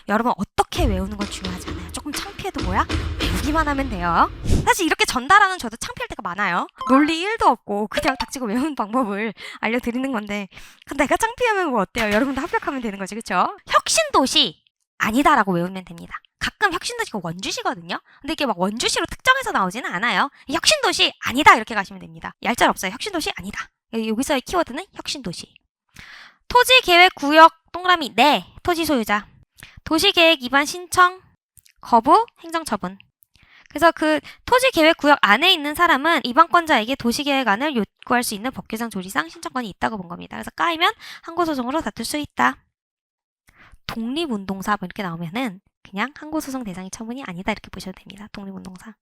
여러분 어떻게 외우는 건 중요하지 않아요. 조금 창피해도 뭐야? 외우기만 하면 돼요. 사실 이렇게 전달하는 저도 창피할 때가 많아요. 논리 1도 없고 그냥 닥치고 외우는 방법을 알려드리는 건데 내가 창피하면 뭐 어때요? 여러분도 합격하면 되는 거지, 그쵸? 혁신도시 아니다라고 외우면 됩니다. 가끔 혁신도시가 원주시거든요. 근데 이게 막 원주시로 특정해서 나오지는 않아요. 혁신도시 아니다 이렇게 가시면 됩니다. 얄짤 없어요. 혁신도시 아니다. 여기서의 키워드는 혁신도시. 토지계획구역 동그라미 네 토지 소유자. 도시계획 위반 신청 거부 행정처분. 그래서 그 토지계획구역 안에 있는 사람은 위반권자에게 도시계획안을 요구할 수 있는 법규상 조리상 신청권이 있다고 본 겁니다. 그래서 까이면 항고소송으로 다툴 수 있다. 독립운동사 뭐 이렇게 나오면은 그냥 항고소송 대상이 처분이 아니다 이렇게 보셔도 됩니다. 독립운동사.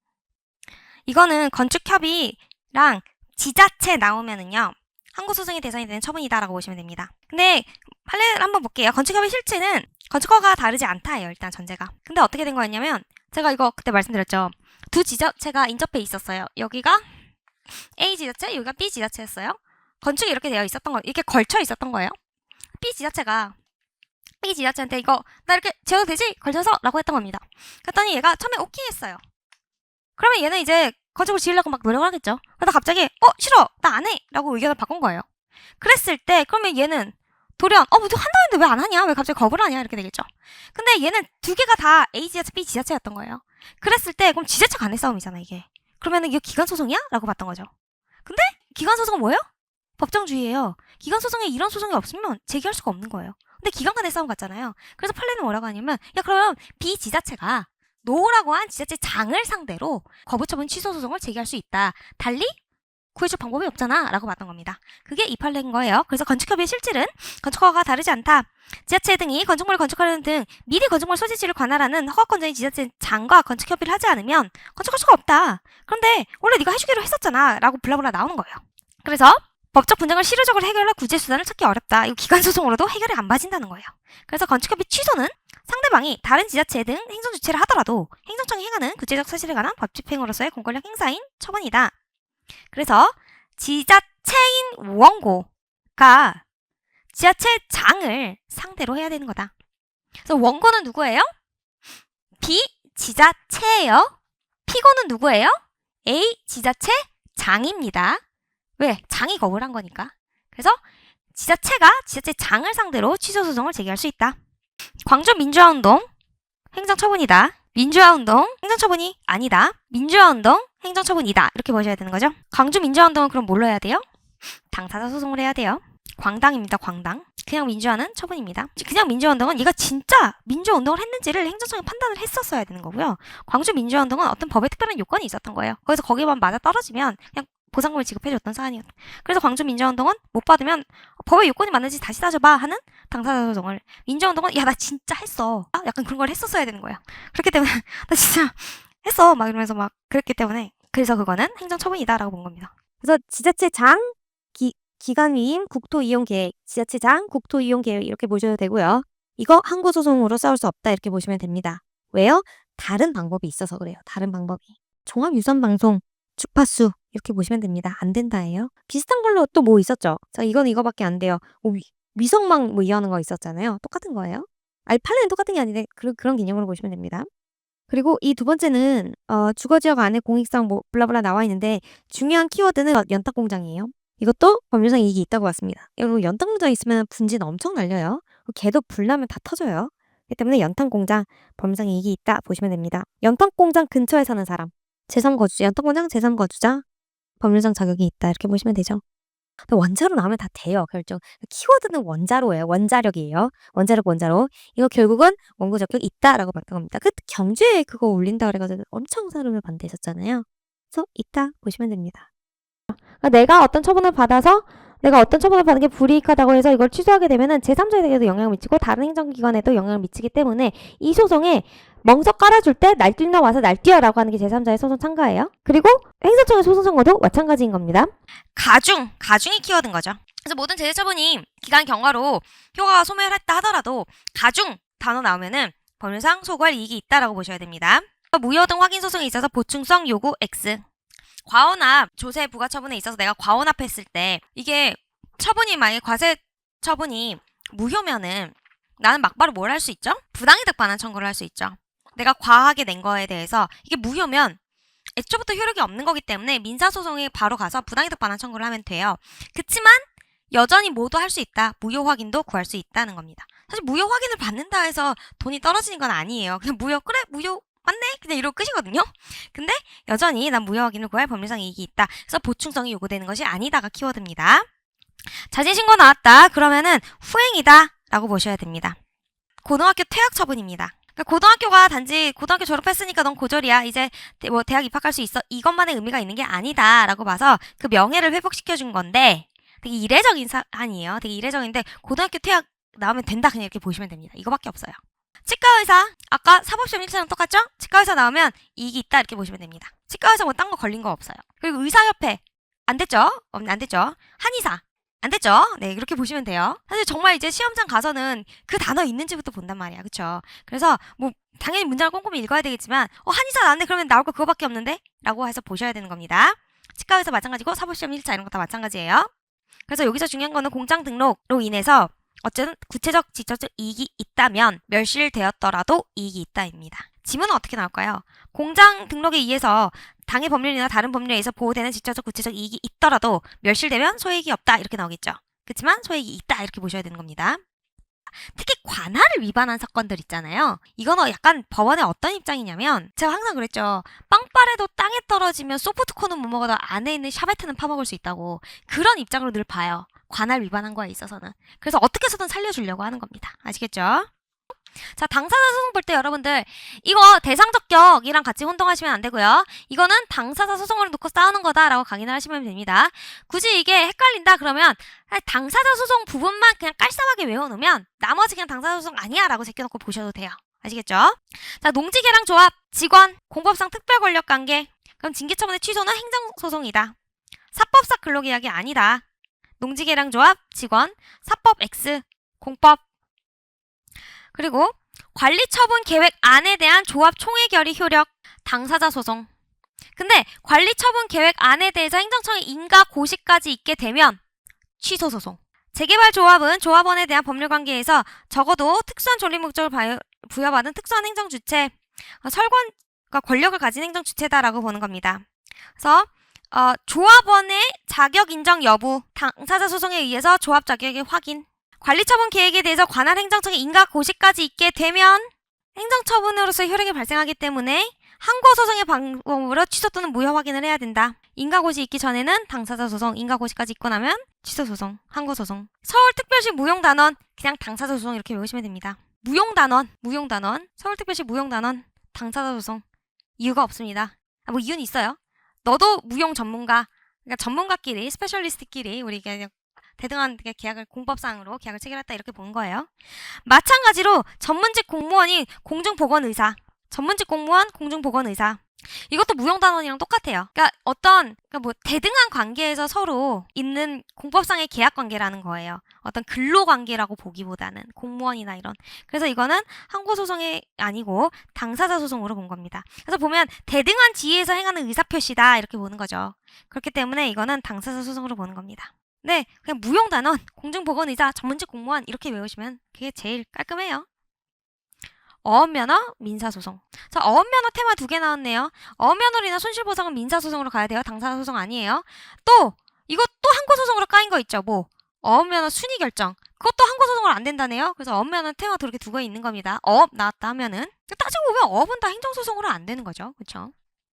이거는 건축협의랑 지자체 나오면은요. 항고소송의 대상이 되는 처분이다라고 보시면 됩니다. 근데 판례를 한번 볼게요. 건축협의 실체는 건축허가 다르지 않다예요. 일단 전제가. 근데 어떻게 된 거였냐면 제가 이거 그때 말씀드렸죠. 두 지자체가 인접해 있었어요. 여기가 A 지자체, 여기가 B 지자체였어요. 건축이 이렇게 되어 있었던 거, 이렇게 걸쳐 있었던 거예요. B 지자체가 B 지자체한테 이거 나 이렇게 지어도 되지? 걸쳐서? 라고 했던 겁니다. 그랬더니 얘가 처음에 오케이 했어요. 그러면 얘는 이제 건축을 지으려고 막 노력을 하겠죠. 그러다 갑자기 싫어! 나 안 해! 라고 의견을 바꾼 거예요. 그랬을 때 그러면 얘는 돌연 뭐 한다는데 왜 안 하냐? 왜 갑자기 거부를 하냐? 이렇게 되겠죠. 근데 얘는 두 개가 다 A 지자체, B 지자체였던 거예요. 그랬을 때 그럼 지자체 간의 싸움이잖아 이게. 그러면은 이게 기간소송이야? 라고 봤던 거죠. 근데 기간소송은 뭐예요? 법정주의예요. 기간소송에 이런 소송이 없으면 제기할 수가 없는 거예요. 근데 기간 간의 싸움 같잖아요. 그래서 판례는 뭐라고 하냐면 그럼 B 지자체가 노라고 한 지자체장을 상대로 거부처분 취소 소송을 제기할 수 있다. 달리 구해줄 방법이 없잖아 라고 봤던 겁니다. 그게 이 판례인 거예요. 그래서 건축협의의 실질은 건축허가가 다르지 않다. 지자체 등이 건축물을 건축하려는 등 미리 건축물 소재지를 관할하는 허가권자인 지자체장과 건축협의를 하지 않으면 건축할 수가 없다. 그런데 원래 네가 해주기로 했었잖아 라고 블라블라 나오는 거예요. 그래서 법적 분쟁을 실효적으로 해결할 구제 수단을 찾기 어렵다. 이거 기간소송으로도 해결이 안 맞은다는 거예요. 그래서 건축협의 취소는 상대방이 다른 지자체 등 행정주체를 하더라도 행정청이 행하는 구체적 사실에 관한 법집행으로서의 공권력 행사인 처분이다. 그래서 지자체인 원고가 지자체장을 상대로 해야 되는 거다. 그래서 원고는 누구예요? B 지자체예요. 피고는 누구예요? A 지자체장입니다. 왜? 장이 거부를 한 거니까. 그래서 지자체가 지자체장을 상대로 취소소송을 제기할 수 있다. 광주민주화운동 행정처분이다. 민주화운동 행정처분이 아니다. 민주화운동 행정처분이다. 이렇게 보셔야 되는 거죠. 광주민주화운동은 그럼 뭘로 해야 돼요? 당사자 소송을 해야 돼요. 광당입니다. 광당. 그냥 민주화는 처분입니다. 그냥 민주화운동은 얘가 진짜 민주화운동을 했는지를 행정청이 판단을 했었어야 되는 거고요. 광주민주화운동은 어떤 법에 특별한 요건이 있었던 거예요. 그래서 거기만 맞아 떨어지면 그냥 보상금을 지급해줬던 사안이었던. 그래서 광주민주화운동은 못 받으면 법의 요건이 맞는지 다시 따져봐 하는 당사자 소송을. 민주화운동은 야 나 진짜 했어. 약간 그런 걸 했었어야 되는 거예요. 그렇기 때문에 나 진짜 했어 막 이러면서 막 그랬기 때문에 그래서 그거는 행정처분이다라고 본 겁니다. 그래서 지자체장 기간위임 국토이용계획, 지자체장 국토이용계획 이렇게 보셔도 되고요. 이거 항고소송으로 싸울 수 없다 이렇게 보시면 됩니다. 왜요? 다른 방법이 있어서 그래요. 다른 방법이. 종합유선방송 주파수 이렇게 보시면 됩니다. 안 된다예요. 비슷한 걸로 또 뭐 있었죠? 자, 이거는 이거밖에 안 돼요. 위성망 뭐 이해하는 거 있었잖아요. 똑같은 거예요. 아니 판례는 똑같은 게 아닌데 그런 개념으로 보시면 됩니다. 그리고 이 두 번째는 주거지역 안에 공익성 뭐 블라블라 나와 있는데 중요한 키워드는 연탁공장이에요. 이것도 법률상 이익이 있다고 봤습니다. 여러분 연탁공장 있으면 분진 엄청 날려요. 걔도 불나면 다 터져요. 그렇기 때문에 연탁공장 법률상 이익이 있다 보시면 됩니다. 연탁공장 근처에 사는 사람 제3거주자, 연탁공장 제3거주자 법률상 자격이 있다 이렇게 보시면 되죠. 근데 원자로 나오면 다 돼요. 결정. 키워드는 원자로예요. 원자력이에요. 원자로. 이거 결국은 원고 적격 있다라고 봤던 겁니다. 그 경주에 그거 올린다 그래가지고 엄청 사람을 반대했었잖아요. 그래서 있다 보시면 됩니다. 그러니까 내가 어떤 처분을 받는 게 불이익하다고 해서 이걸 취소하게 되면은 제3자에게도 영향을 미치고 다른 행정기관에도 영향을 미치기 때문에 이 소송에 멍석 깔아줄 때 날뛰나 와서 날뛰어라고 하는 게 제3자의 소송 참가예요. 그리고 행정청의 소송 선고도 마찬가지인 겁니다. 가중이 키워드인 거죠. 그래서 모든 제재처분이 기간 경과로 효과가 소멸했다 하더라도 가중 단어 나오면은 법률상 소구할 이익이 있다라고 보셔야 됩니다. 무효 등 확인 소송에 있어서 보충성 요구 X. 과원합 조세 부과 처분에 있어서 내가 과원합했을 때 이게 처분이 만약에 과세 처분이 무효면은 나는 막바로 뭘 할 수 있죠? 부당이득 반환 청구를 할 수 있죠. 내가 과하게 낸 거에 대해서 이게 무효면 애초부터 효력이 없는 거기 때문에 민사소송에 바로 가서 부당이득 반환 청구를 하면 돼요. 그치만 여전히 모두 할 수 있다. 무효 확인도 구할 수 있다는 겁니다. 사실 무효 확인을 받는다 해서 돈이 떨어지는 건 아니에요. 그냥 무효, 그래 무효 맞네? 그냥 이러고 끝이거든요. 근데 여전히 난 무효 확인을 구할 법률상 이익이 있다. 그래서 보충성이 요구되는 것이 아니다가 키워드입니다. 자진신고 나왔다. 그러면은 후행이다 라고 보셔야 됩니다. 고등학교 퇴학 처분입니다. 그러니까 고등학교가 단지 고등학교 졸업했으니까 넌 고졸이야. 이제 뭐 대학 입학할 수 있어. 이것만의 의미가 있는 게 아니다 라고 봐서 그 명예를 회복시켜준 건데 되게 이례적인 사안이에요. 되게 이례적인데 고등학교 퇴학 나오면 된다 그냥 이렇게 보시면 됩니다. 이거밖에 없어요. 치과의사 아까 사법시험 1차랑 똑같죠? 치과의사 나오면 이익이 있다 이렇게 보시면 됩니다. 치과의사 뭐 딴 거 걸린 거 없어요. 그리고 의사협회 안 됐죠? 안 됐죠? 한의사 안 됐죠? 네, 그렇게 보시면 돼요. 사실 정말 이제 시험장 가서는 그 단어 있는지부터 본단 말이야. 그쵸? 그래서 뭐 당연히 문장을 꼼꼼히 읽어야 되겠지만 한의사 나왔네 그러면 나올 거 그거밖에 없는데? 라고 해서 보셔야 되는 겁니다. 치과의사 마찬가지고 사법시험 1차 이런 거 다 마찬가지예요. 그래서 여기서 중요한 거는 공장 등록으로 인해서 어쨌든 구체적 직접적 이익이 있다면 멸실되었더라도 이익이 있다입니다. 지문은 어떻게 나올까요? 공장 등록에 의해서 당해 법률이나 다른 법률에 의해서 보호되는 직접적 구체적 이익이 있더라도 멸실되면 소액이 없다 이렇게 나오겠죠. 그렇지만 소액이 있다 이렇게 보셔야 되는 겁니다. 특히 관할을 위반한 사건들 있잖아요. 이거는 약간 법원의 어떤 입장이냐면 제가 항상 그랬죠. 빵빠레도 땅에 떨어지면 소프트콘은 못 먹어도 안에 있는 샤베트는 파먹을 수 있다고. 그런 입장으로 늘 봐요. 관할 위반한 거에 있어서는. 그래서 어떻게 해서든 살려주려고 하는 겁니다. 아시겠죠? 자, 당사자 소송 볼 때 여러분들 이거 대상적격이랑 같이 혼동하시면 안 되고요. 이거는 당사자 소송을 놓고 싸우는 거다라고 강의를 하시면 됩니다. 굳이 이게 헷갈린다 그러면 당사자 소송 부분만 그냥 깔쌈하게 외워놓으면 나머지 그냥 당사자 소송 아니야 라고 제껴놓고 보셔도 돼요. 아시겠죠? 자, 농지계량 조합, 직원, 공법상 특별 권력 관계. 그럼 징계처분의 취소는 행정소송이다. 사법상 근로계약이 아니다. 농지계량 조합, 직원, 사법 X, 공법. 그리고 관리처분 계획 안에 대한 조합 총회 결의 효력, 당사자 소송. 근데 관리처분 계획 안에 대해서 행정청의 인가 고시까지 있게 되면 취소 소송. 재개발 조합은 조합원에 대한 법률 관계에서 적어도 특수한 존립 목적을 부여받은 특수한 행정 주체, 설권과 권력을 가진 행정 주체다라고 보는 겁니다. 그래서 조합원의 자격 인정 여부, 당사자 소송에 의해서 조합 자격의 확인. 관리처분 계획에 대해서 관할 행정청의 인가 고시까지 있게 되면 행정처분으로서 효력이 발생하기 때문에 항고소송의 방법으로 취소 또는 무효 확인을 해야 된다. 인가고시 있기 전에는 당사자 소송, 인가고시까지 있고 나면 취소소송, 항고소송. 서울특별시 무용단원, 그냥 당사자 소송 이렇게 외우시면 됩니다. 무용단원, 서울특별시 무용단원, 당사자 소송. 이유가 없습니다. 뭐 이유는 있어요. 너도 무용 전문가, 그러니까 전문가끼리, 스페셜리스트끼리 우리 대등한 계약을 공법상으로 계약을 체결했다 이렇게 보는 거예요. 마찬가지로 전문직 공무원이 공중보건의사, 전문직 공무원, 공중보건의사. 이것도 무용단원이랑 똑같아요. 그러니까 뭐 대등한 관계에서 서로 있는 공법상의 계약 관계라는 거예요. 어떤 근로 관계라고 보기보다는 공무원이나 이런. 그래서 이거는 항고소송이 아니고 당사자 소송으로 본 겁니다. 그래서 보면 대등한 지위에서 행하는 의사표시다 이렇게 보는 거죠. 그렇기 때문에 이거는 당사자 소송으로 보는 겁니다. 네, 그냥 무용단원, 공중보건의사, 전문직 공무원 이렇게 외우시면 그게 제일 깔끔해요. 어업면허, 민사소송. 자, 어업면허 테마 2개 나왔네요. 어업면허로 인한 손실보상은 민사소송으로 가야 돼요. 당사자소송 아니에요. 또 이거 또 항고소송으로 까인 거 있죠. 뭐 어업면허 순위결정. 그것도 항고소송으로 안 된다네요. 그래서 어업면허 테마 그렇게 2개 있는 겁니다. 어업 나왔다 하면은 따지고 보면 어업은 다 행정소송으로 안 되는 거죠. 그렇죠?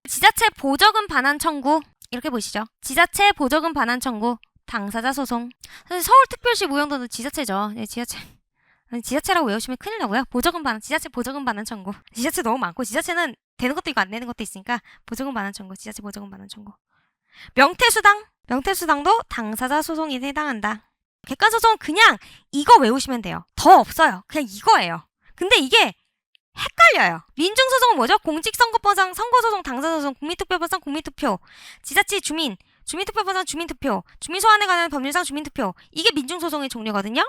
지자체 보조금 반환 청구 이렇게 보시죠. 지자체 보조금 반환 청구. 당사자 소송. 사실 서울특별시 무용단도 지자체죠. 네, 지자체라고 외우시면 큰일 나고요. 보조금 반환, 지자체 보조금 반환 청구. 지자체 너무 많고 지자체는 되는 것도 있고 안 되는 것도 있으니까 보조금 반환 청구, 지자체 보조금 반환 청구. 명태수당도 당사자 소송에 해당한다. 객관소송은 그냥 이거 외우시면 돼요. 더 없어요. 그냥 이거예요. 근데 이게 헷갈려요. 민중소송은 뭐죠? 공직선거법상 선거소송, 당사자소송, 국민투표법상 국민투표, 지자체 주민투표법상 주민투표, 주민소환에 관한 법률상 주민투표. 이게 민중소송의 종류거든요.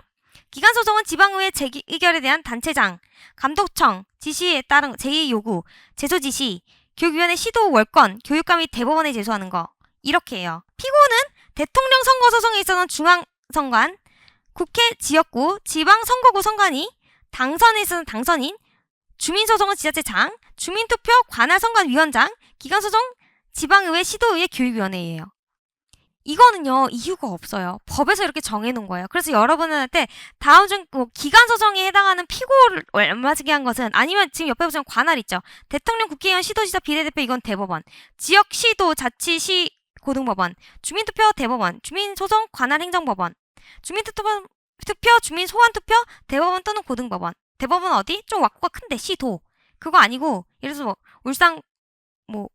기관소송은 지방의회 재의결에 대한 단체장, 감독청, 지시에 따른 제2의 요구, 제소지시, 교육위원회 시도 월권, 교육감 및 대법원에 제소하는 거. 이렇게 해요. 피고는 대통령 선거소송에 있어서는 중앙선관, 국회 지역구, 지방선거구 선관위, 당선에 있어서는 당선인, 주민소송은 지자체장, 주민투표 관할 선관위원장, 기관소송 지방의회, 시도의회, 교육위원회예요. 이거는요, 이유가 없어요. 법에서 이렇게 정해놓은 거예요. 그래서 여러분한테 다음 중 기관소송에 해당하는 피고를 얼마지게 한 것은, 아니면 지금 옆에 보시면 관할 있죠. 대통령, 국회의원, 시도지사, 비례대표, 이건 대법원. 지역, 시도, 자치시, 고등법원. 주민투표, 대법원. 주민소송, 관할 행정법원. 주민투표, 주민소환투표, 대법원 또는 고등법원. 대법원 어디? 좀 왁구가 큰데, 시도. 그거 아니고, 예를 들어서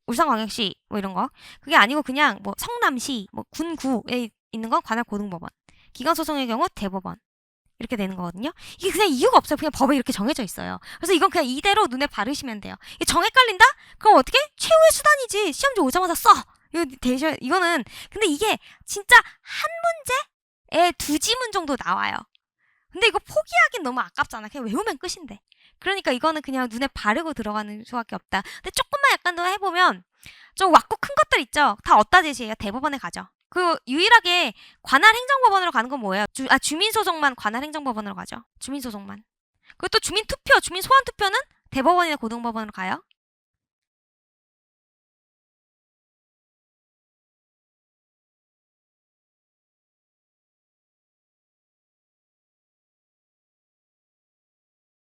울산광역시 이런 거. 그게 아니고 그냥 성남시, 군구에 있는 건 관할 고등법원. 기관소송의 경우 대법원. 이렇게 되는 거거든요. 이게 그냥 이유가 없어요. 그냥 법에 이렇게 정해져 있어요. 그래서 이건 그냥 이대로 눈에 바르시면 돼요. 이게 정 헷갈린다? 그럼 어떻게? 최후의 수단이지. 시험지 오자마자 써. 이거는 근데 이게 진짜 한 문제에 2지문 정도 나와요. 근데 이거 포기하긴 너무 아깝잖아. 그냥 외우면 끝인데. 그러니까 이거는 그냥 눈에 바르고 들어가는 수밖에 없다. 근데 조금만 약간 더 해보면 좀 왁구 큰 것들 있죠. 다 어디다 제시해요? 대법원에 가죠. 그 유일하게 관할 행정법원으로 가는 건 뭐예요? 주민소송만 관할 행정법원으로 가죠. 주민소송만. 그리고 또 주민투표, 주민소환투표는 대법원이나 고등법원으로 가요.